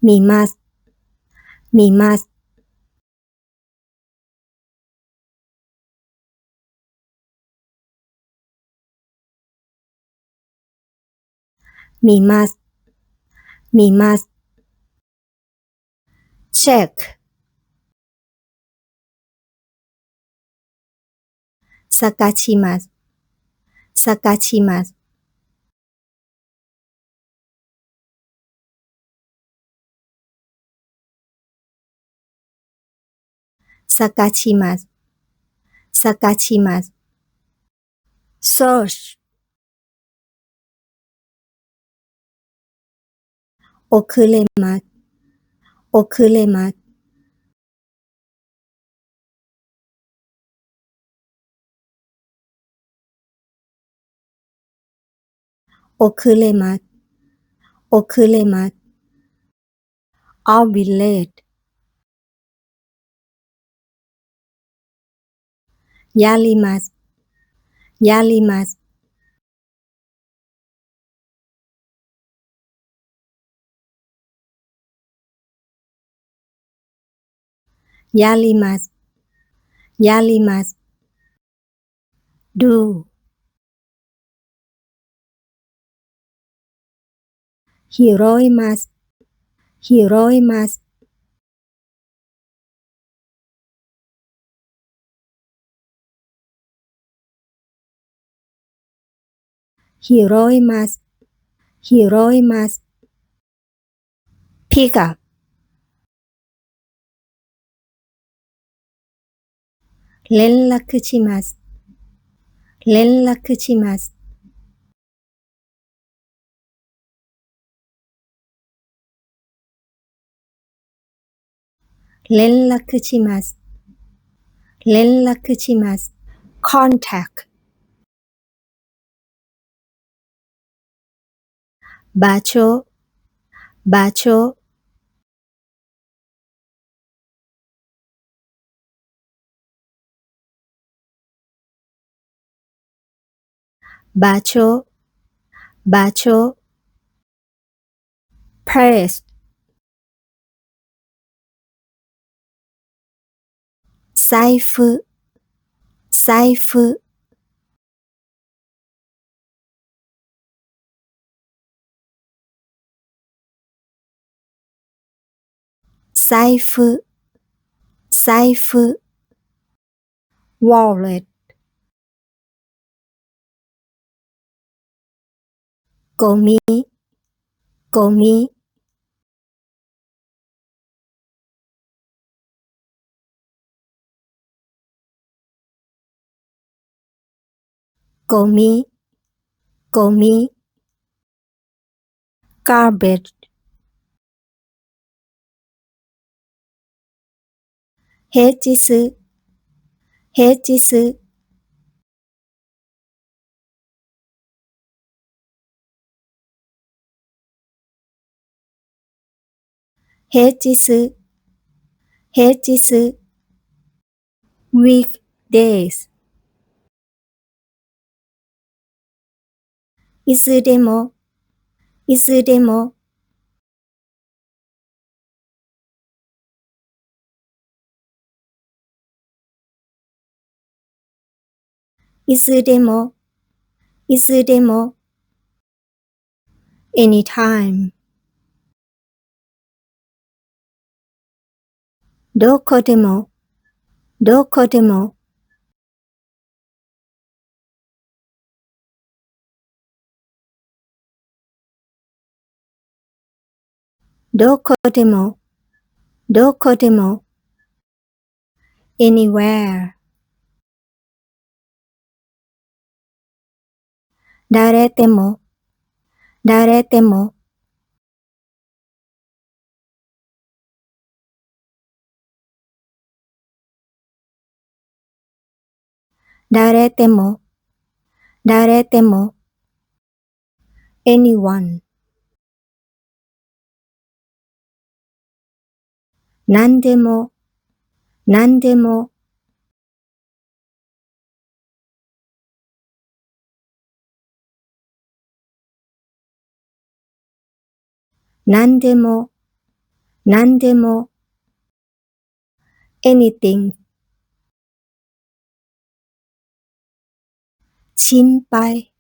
見ます、見ます、見ます、見ます。check 探します、探します。探します、探します。search 遅れます、遅れます、遅れます、遅れます。I'll be late やります、やります、やります、やります。do 拾います、拾います、拾います、拾います。pick up 連絡します、連絡します、連絡します、連絡します。contact 場所、場所、場所、場所。purse 財布、財布、財布、財布。wallet ゴミ、ゴミ、ゴミ、ゴミ。garbage 平日、平日、平日、平日。weekdays いつでも、いつでも。いつでも、いつでも。anytime どこでも、どこでも。どこでも、どこでも。anywhere 誰でも、誰でも。誰でも、誰でも。anyone 何でも、何でも。何でも、何でも anything 心配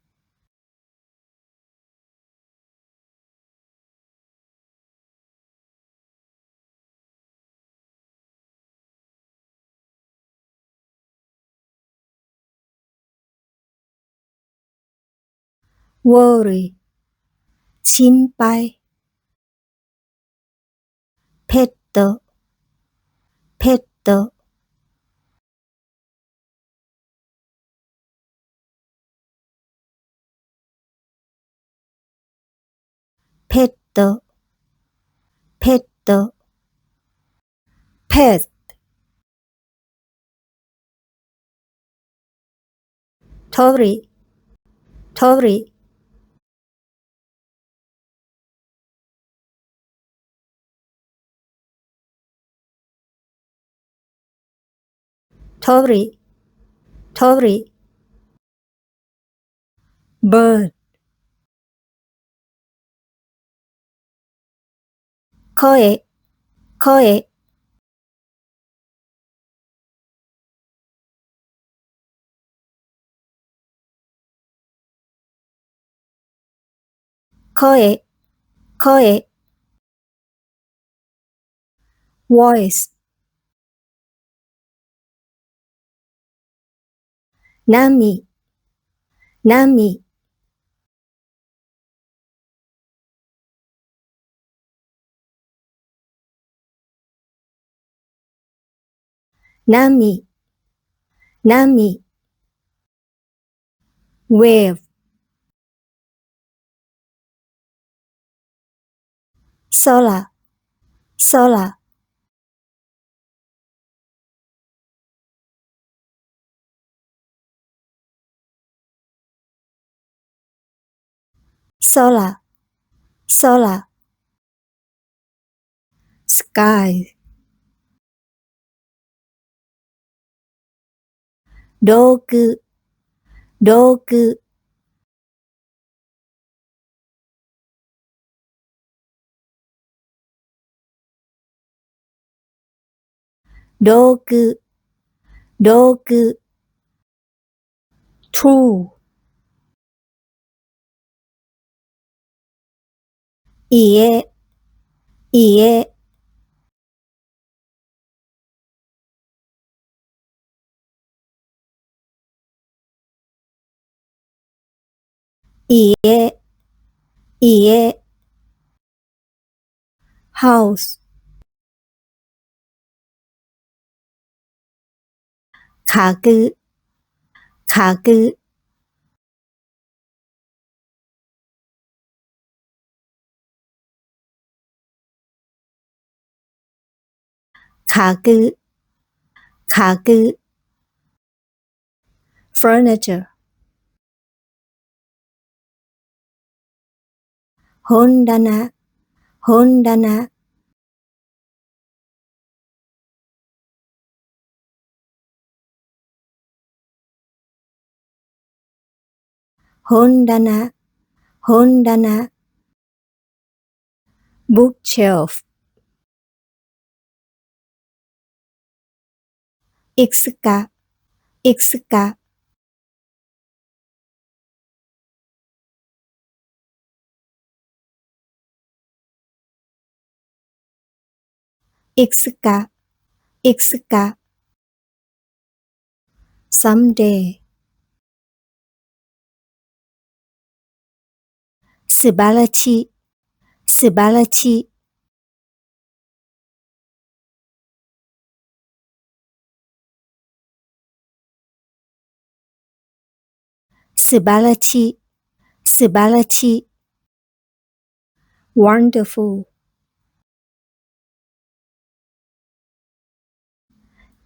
worry 心配ペットペットペットペット pet 鳥鳥鳥鳥 bird 声声声声 voice 波波波波 wave 空空空空 sky 道具道具道具道具 true 家家家家 house 家具家具家具家具 furniture 本棚本棚本棚本棚 bookshelf いくつかいくつかいくつかいくつか someday 素晴らしい素晴らしい素晴らしい素晴らしい wonderful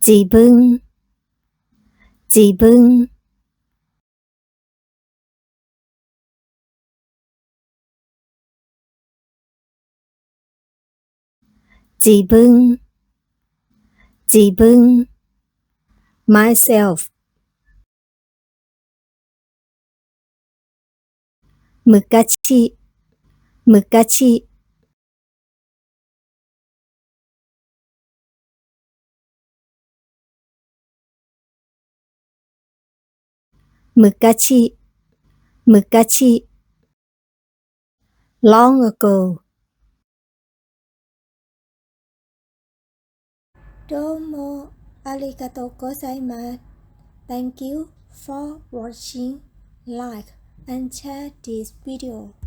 自分自分自分自分 myself 昔昔昔昔 long ago どうもありがとうございます。Thank you for watching. Like and share this video.